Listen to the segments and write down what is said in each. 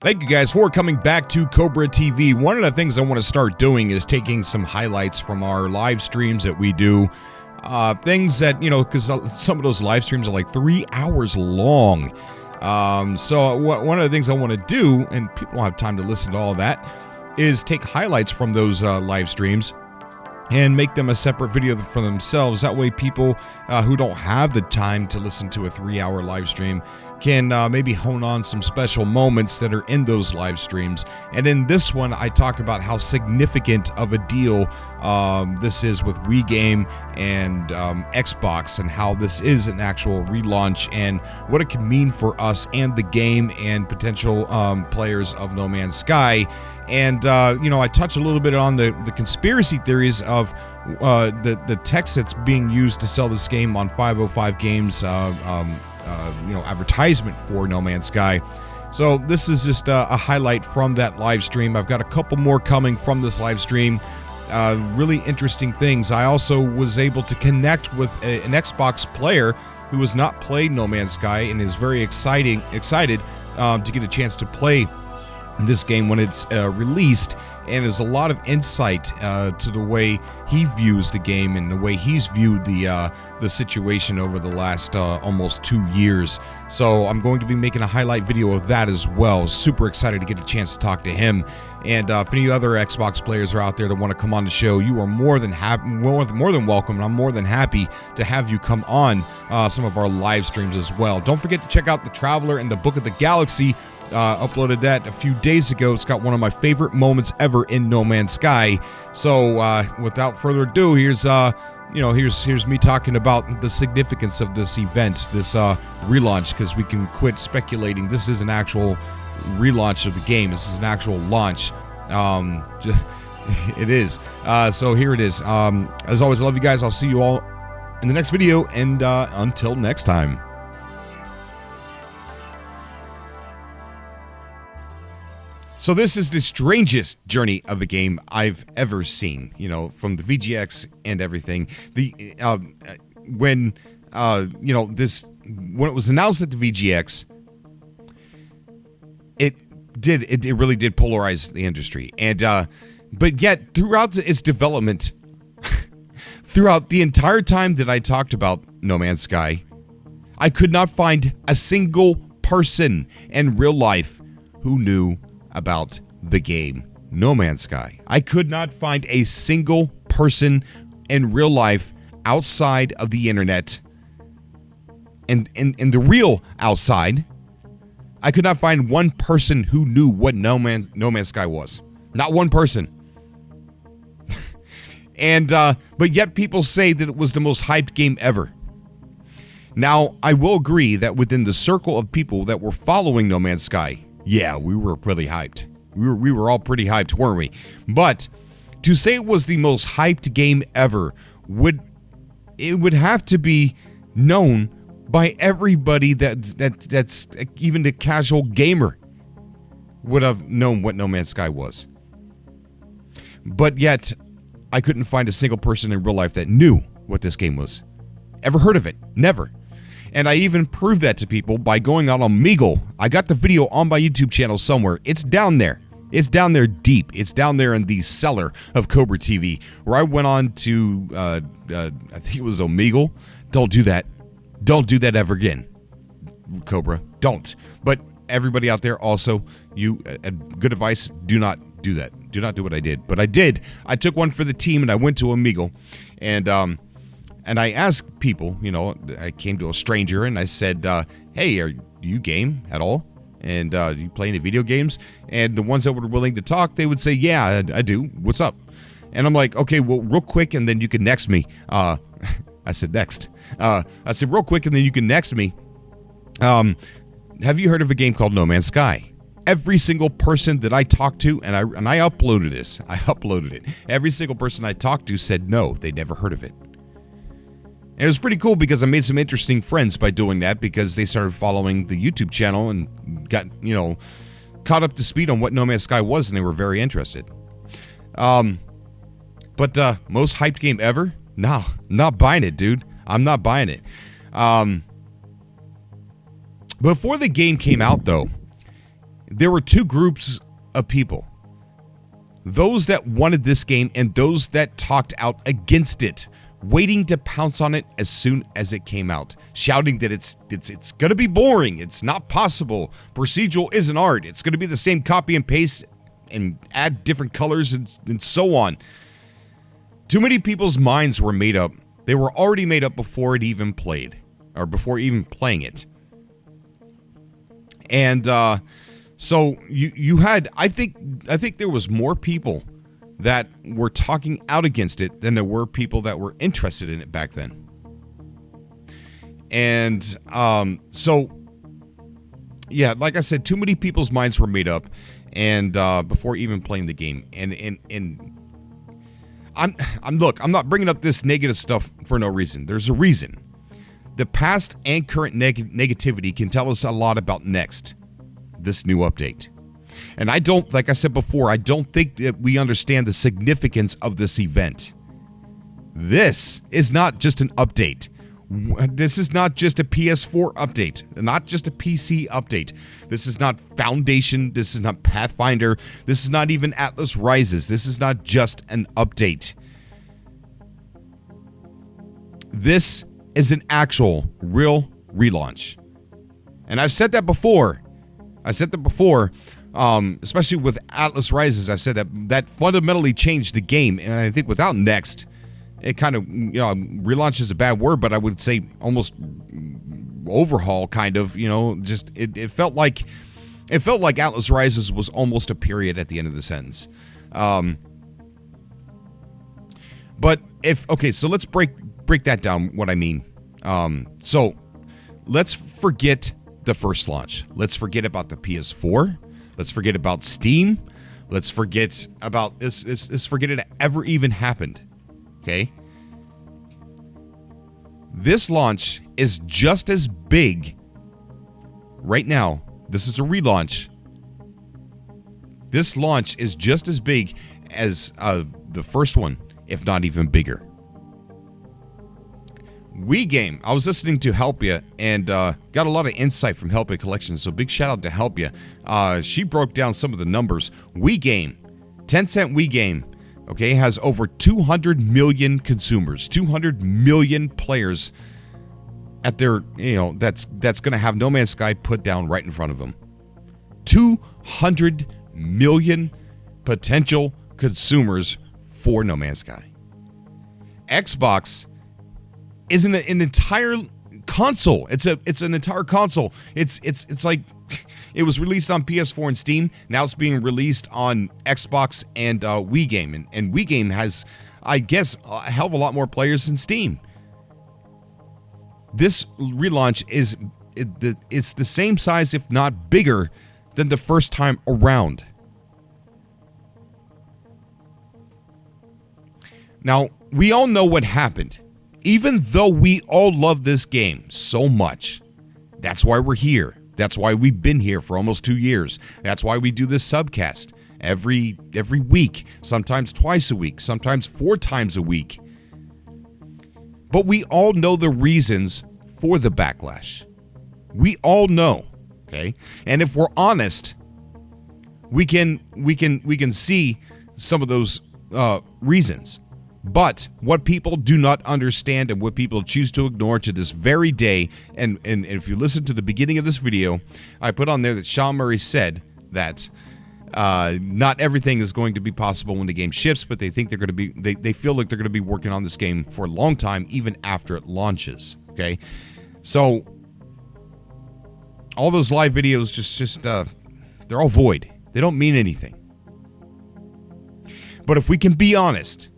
Thank you guys for coming back to Cobra TV. One of the things I want to start doing is taking some highlights from our live streams that we do. Things that, because some of those live streams are like 3 hours long. So one of the things I want to do, and people don't have time to listen to all that, is take highlights from those live streams and make them a separate video for themselves. That way people who don't have the time to listen to a 3-hour live stream can maybe hone on some special moments that are in those live streams. And in this one, I talk about how significant of a deal this is with Wegame and Xbox, and how this is an actual relaunch and what it can mean for us and the game and potential players of No Man's Sky. And, I touch a little bit on the conspiracy theories of the text that's being used to sell this game on 505 Games, advertisement for No Man's Sky. So this is just a highlight from that live stream. I've got a couple more coming from this live stream. Really interesting things. I also was able to connect with an Xbox player who has not played No Man's Sky and is very excited to get a chance to play this game when it's released, and there's a lot of insight to the way he views the game and the way he's viewed the situation over the last almost 2 years. So I'm going to be making a highlight video of that as well. Super excited to get a chance to talk to him. And if any other Xbox players are out there that want to come on the show, you are more than welcome, and I'm more than happy to have you come on some of our live streams as well. Don't forget to check out The Traveler and the Book of the Galaxy. Uploaded that a few days ago. It's got one of my favorite moments ever in No Man's Sky. So without further ado, here's me talking about the significance of this event, this relaunch, because we can quit speculating. This is an actual relaunch of the game. This is an actual launch. It is. So here it is. As always, I love you guys. I'll see you all in the next video, and until next time. So this is the strangest journey of a game I've ever seen, from the VGX and everything. When it was announced at the VGX, it really did polarize the industry. And but yet throughout its development, throughout the entire time that I talked about No Man's Sky, I could not find a single person in real life who knew about the game No Man's Sky. I could not find a single person in real life outside of the internet and in the real outside. I could not find one person who knew what No Man's Sky was. Not one person. And but yet people say that it was the most hyped game ever. Now, I will agree that within the circle of people that were following No Man's Sky, yeah, we were pretty hyped. We were all pretty hyped, weren't we? But to say it was the most hyped game ever would have to be known by everybody that's even the casual gamer would have known what No Man's Sky was. But yet, I couldn't find a single person in real life that knew what this game was. Ever heard of it? Never. And I even proved that to people by going out on Omegle. I got the video on my YouTube channel somewhere. It's down there. It's down there deep. It's down there in the cellar of Cobra TV, where I went on to, I think it was Omegle. Don't do that. Don't do that ever again, Cobra. Don't. But everybody out there also, good advice, do not do that. Do not do what I did. But I did. I took one for the team, and I went to Omegle, and I asked people, I came to a stranger and I said, hey, do you game at all? And do you play any video games? And the ones that were willing to talk, they would say, yeah, I do. What's up? And I'm like, okay, well, real quick, and then you can next me. I said, next. I said, real quick, and then you can next me. Have you heard of a game called No Man's Sky? Every single person that I talked to, and I uploaded this. I uploaded it. Every single person I talked to said no, they never heard of it. And it was pretty cool because I made some interesting friends by doing that, because they started following the YouTube channel and got, caught up to speed on what No Man's Sky was, and they were very interested. But most hyped game ever? No, not buying it, dude. I'm not buying it. Before the game came out, though, there were two groups of people. Those that wanted this game and those that talked out against it, waiting to pounce on it as soon as it came out, shouting that it's going to be boring, it's not possible, procedural isn't art, it's going to be the same copy and paste and add different colors and so on. Too many people's minds were made up. They were already made up before it even played, or before even playing it. And so you had, I think there was more people that were talking out against it than there were people that were interested in it back then. And so, yeah, like I said, too many people's minds were made up, and before even playing the game. And I'm not bringing up this negative stuff for no reason. There's a reason. The past and current negativity can tell us a lot about this new update. And I don't, like I said before, I don't think that we understand the significance of this event. This is not just an update. This is not just a PS4 update, not just a PC update. This is not Foundation. This is not Pathfinder. This is not even Atlas Rises. This is not just an update. This is an actual, real relaunch. And I've said that before. Especially with Atlas Rises. I've said that fundamentally changed the game. And I think without Next, it kind of, relaunch is a bad word, but I would say almost overhaul, kind of, just it felt like Atlas Rises was almost a period at the end of the sentence. But so let's break that down, what I mean. So let's forget the first launch. Let's forget about the PS4. Let's forget about Steam. Let's forget about this. Let's forget it ever even happened. Okay? This launch is just as big right now. This is a relaunch. This launch is just as big as the first one, if not even bigger. Wegame. I was listening to Helpia and got a lot of insight from Helpia Collection, so big shout out to Helpia. She broke down some of the numbers. Wegame, Tencent Wegame, okay, has over 200 million consumers, 200 million players at their, that's going to have No Man's Sky put down right in front of them. 200 million potential consumers for No Man's Sky. Xbox is an entire console. It's an entire console. It's like it was released on PS4 and Steam. Now it's being released on Xbox and Wegame. And Wegame has, I guess, a hell of a lot more players than Steam. This relaunch it's the same size, if not bigger, than the first time around. Now, we all know what happened. Even though we all love this game so much, that's why we're here. That's why we've been here for almost 2 years. That's why we do this subcast every week, sometimes twice a week, sometimes 4 times a week. But we all know the reasons for the backlash. We all know, okay? And if we're honest, we can see some of those reasons. But what people do not understand and what people choose to ignore to this very day, and if you listen to the beginning of this video, I put on there that Sean Murray said that not everything is going to be possible when the game ships, but they think they're going to be, they feel like they're going to be working on this game for a long time, even after it launches. Okay, so all those live videos just they're all void. They don't mean anything. But if we can be honest,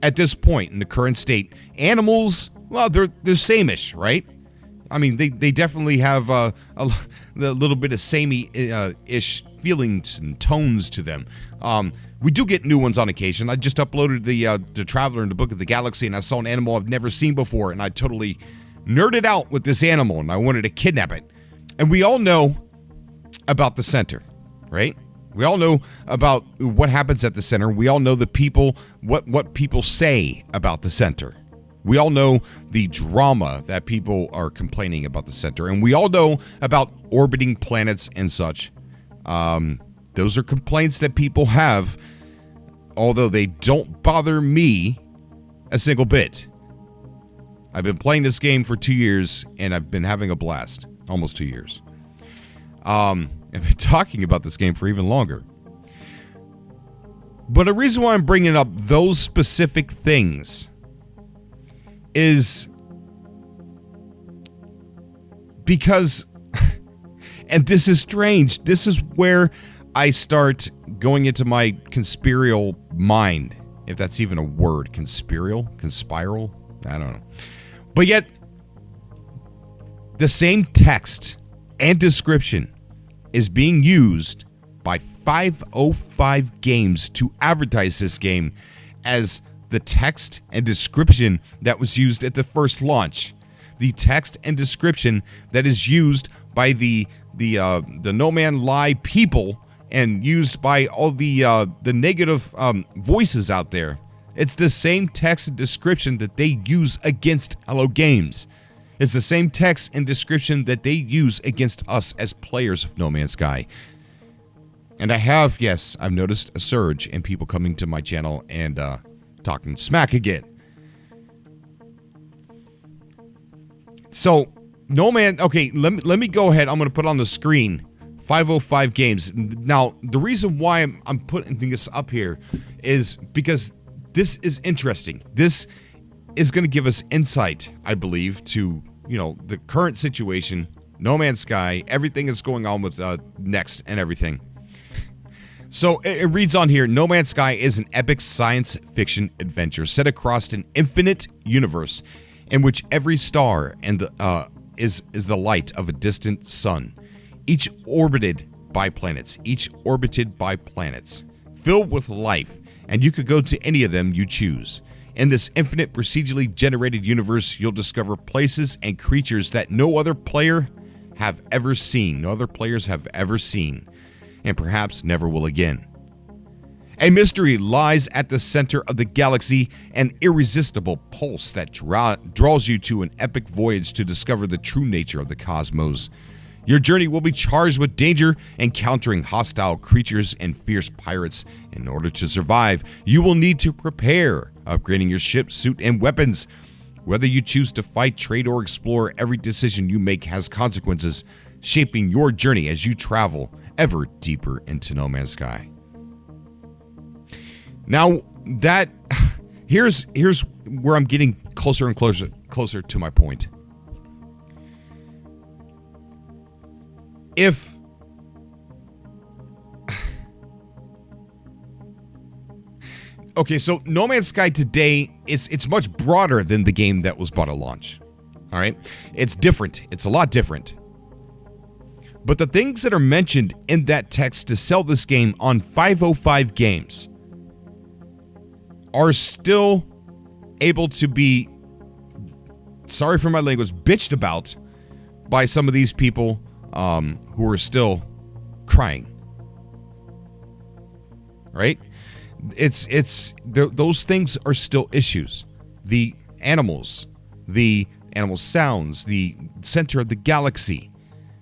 at this point in the current state, animals, well, they're same-ish, right? I mean, they definitely have a little bit of samey-ish feelings and tones to them. We do get new ones on occasion. I just uploaded the Traveler in the Book of the Galaxy, and I saw an animal I've never seen before, and I totally nerded out with this animal, and I wanted to kidnap it. And we all know about the center, right? We all know about what happens at the center. We all know the people, what people say about the center. We all know the drama that people are complaining about the center. And we all know about orbiting planets and such. Those are complaints that people have, although they don't bother me a single bit. I've been playing this game for 2 years, and I've been having a blast. Almost 2 years. I've been talking about this game for even longer. But the reason why I'm bringing up those specific things is because, and this is strange, this is where I start going into my conspirial mind, if that's even a word. Conspiral? I don't know. But yet, the same text and description is being used by 505 Games to advertise this game as the text and description that was used at the first launch. The text and description that is used by the No Man Lie people and used by all the negative voices out there. It's the same text and description that they use against Hello Games. It's the same text and description that they use against us as players of No Man's Sky. And I've noticed a surge in people coming to my channel and talking smack again. So, okay, let me go ahead. I'm going to put on the screen 505 Games. Now, the reason why I'm putting this up here is because this is interesting. This is going to give us insight, I believe, to, the current situation, No Man's Sky, everything that's going on with Next and everything. So it reads on here, No Man's Sky is an epic science fiction adventure set across an infinite universe in which every star is the light of a distant sun, each orbited by planets, filled with life, and you could go to any of them you choose. In this infinite procedurally generated universe, you'll discover places and creatures that no other players have ever seen, and perhaps never will again. A mystery lies at the center of the galaxy, an irresistible pulse that draws you to an epic voyage to discover the true nature of the cosmos. Your journey will be charged with danger, encountering hostile creatures and fierce pirates. In order to survive, you will need to prepare, upgrading your ship, suit, and weapons. Whether you choose to fight, trade, or explore, every decision you make has consequences, shaping your journey as you travel ever deeper into No Man's Sky. Now, here's where I'm getting closer and closer to my point. Okay, so No Man's Sky today it's much broader than the game that was bought at launch. All right, it's different. It's a lot different. But the things that are mentioned in that text to sell this game on 505 Games are still able to be, sorry for my language, bitched about by some of these people who are still crying. Right? Those things are still issues. The animal sounds, the center of the galaxy,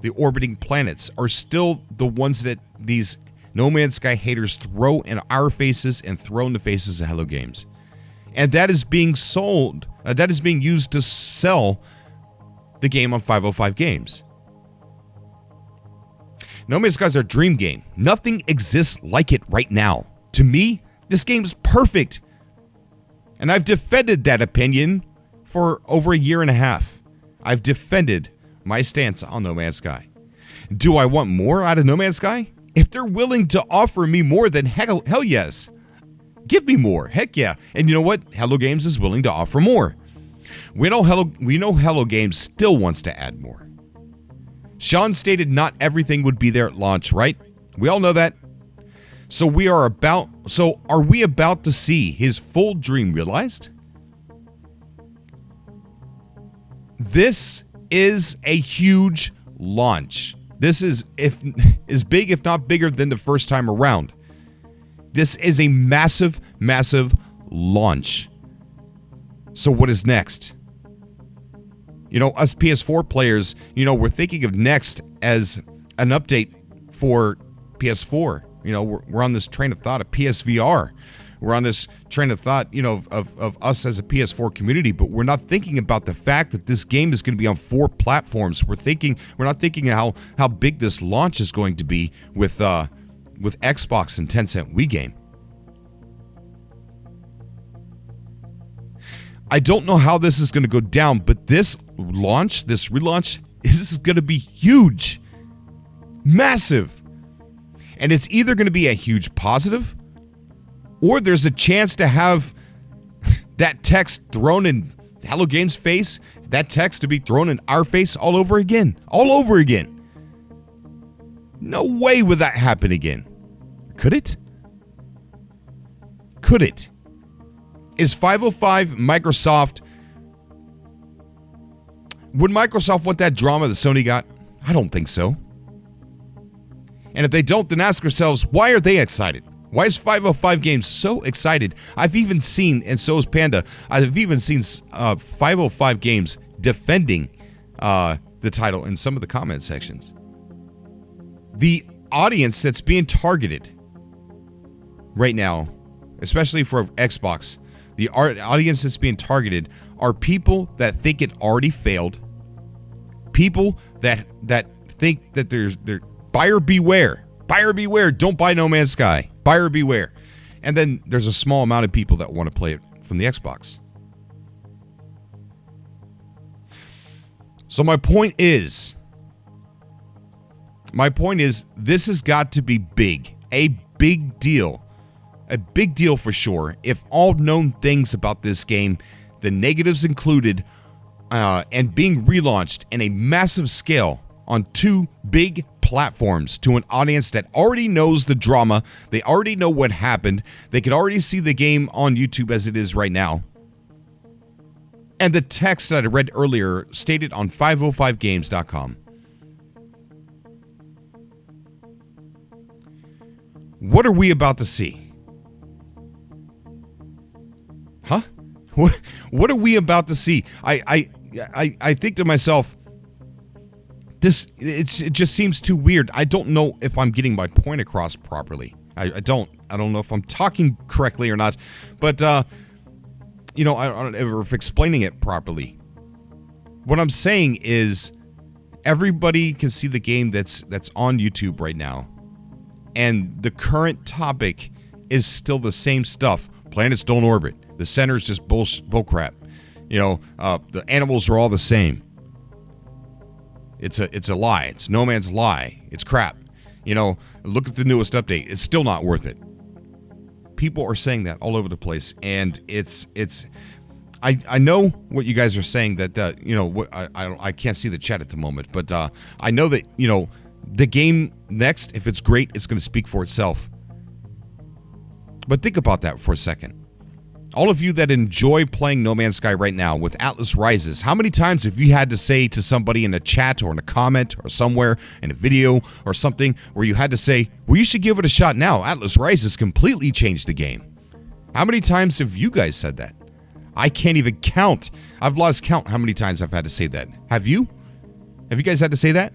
the orbiting planets are still the ones that these No Man's Sky haters throw in our faces and throw in the faces of Hello Games. And that is being sold, that is being used to sell the game on 505 Games. No Man's Sky is our dream game. Nothing exists like it right now. To me, this game is perfect. And I've defended that opinion for over a year and a half. I've defended my stance on No Man's Sky. Do I want more out of No Man's Sky? If they're willing to offer me more, then hell yes. Give me more. Heck yeah. And you know what? Hello Games is willing to offer more. We know Hello Games still wants to add more. Sean stated not everything would be there at launch, right? We all know that. So are we about to see his full dream realized? This is a huge launch. This is big, if not bigger than the first time around. This is a massive, massive launch. So what is next? Us PS4 players, we're thinking of Next as an update for PS4. You know, we're on this train of thought of PSVR. We're on this train of thought, you know, of us as a PS4 community, but we're not thinking about the fact that this game is going to be on 4 platforms. We're not thinking how big this launch is going to be with Xbox and Tencent Wegame. I don't know how this is going to go down, but this relaunch, is going to be huge, massive, and it's either going to be a huge positive, or there's a chance to have that text thrown in Hello Games' face, that text to be thrown in our face all over again. No way would that happen again. Could it? Could it? Is 505 Microsoft... Would Microsoft want that drama that Sony got? I don't think so. And if they don't, then ask yourselves, why are they excited? Why is 505 Games so excited? I've even seen, and so is Panda, I've even seen 505 Games defending the title in some of the comment sections. The audience that's being targeted right now, especially for Xbox, the audience that's being targeted are people that think it already failed, people that think that they're buyer beware. Buyer beware, don't buy No Man's Sky. Buyer beware. And then there's a small amount of people that want to play it from the Xbox. So my point is, this has got to be big. A big deal. A big deal for sure. If all known things about this game, the negatives included, and being relaunched in a massive scale on 2 big platforms to an audience that already knows the drama, they already know what happened, they can already see the game on YouTube as it is right now. And the text that I read earlier stated on 505games.com. What are we about to see? Huh? What are we about to see? I think to myself, it just seems too weird. I don't know if I'm getting my point across properly. I don't know if I'm talking correctly or not, but I don't ever if explaining it properly. What I'm saying is, everybody can see the game that's on YouTube right now, and the current topic is still the same stuff. Planets don't orbit. The center is just bullcrap. The animals are all the same. It's a lie. It's no man's lie. It's crap. Look at the newest update. It's still not worth it. People are saying that all over the place, and I know what you guys are saying that I can't see the chat at the moment, but I know that the game next, if it's great, it's going to speak for itself. But think about that for a second. All of you that enjoy playing No Man's Sky right now with Atlas Rises, how many times have you had to say to somebody in a chat or in a comment or somewhere in a video or something where you had to say, well, you should give it a shot now. Atlas Rises completely changed the game. How many times have you guys said that? I can't even count. I've lost count how many times I've had to say that. Have you? Have you guys had to say that?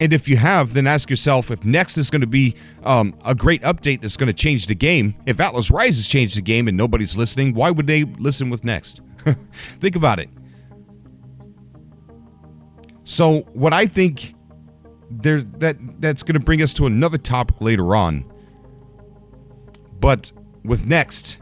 And if you have, then ask yourself if next is going to be a great update that's going to change the game. If Atlas Rises changed the game and nobody's listening, why would they listen with next? Think about it. So what I think that's going to bring us to another topic later on. But with next,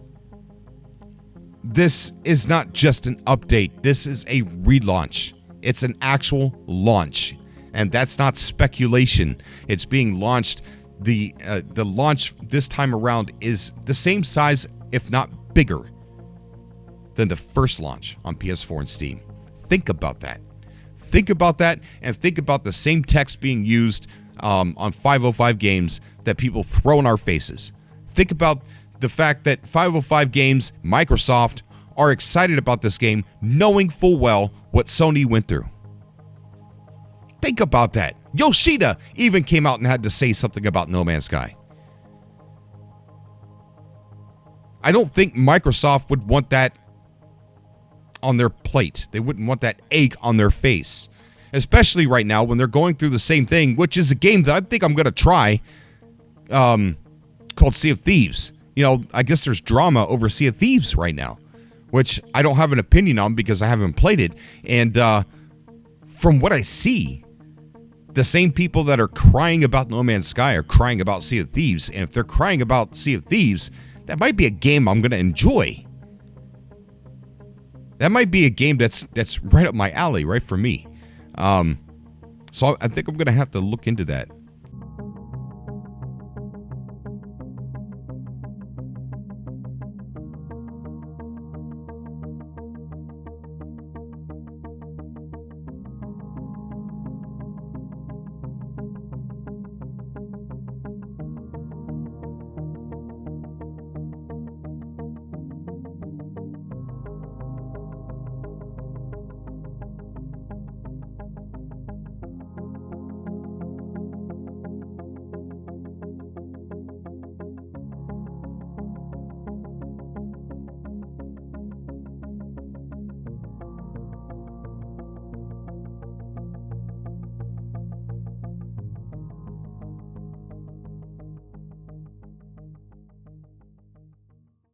this is not just an update. This is a relaunch. It's an actual launch. And that's not speculation. It's being launched. The launch this time around is the same size, if not bigger, than the first launch on PS4 and Steam. Think about that. Think about that, and think about the same text being used on 505 Games that people throw in our faces. Think about the fact that 505 Games, Microsoft, are excited about this game, knowing full well what Sony went through. Think about that. Yoshida even came out and had to say something about No Man's Sky. I don't think Microsoft would want that on their plate. They wouldn't want that egg on their face. especially right now when they're going through the same thing, which is a game that I think I'm going to try, called Sea of Thieves. You know, I guess there's drama over Sea of Thieves right now, which I don't have an opinion on because I haven't played it. And from what I see, the same people that are crying about No Man's Sky are crying about Sea of Thieves. And if they're crying about Sea of Thieves, that might be a game I'm going to enjoy. That might be a game that's right up my alley, right for me. So I think I'm going to have to look into that.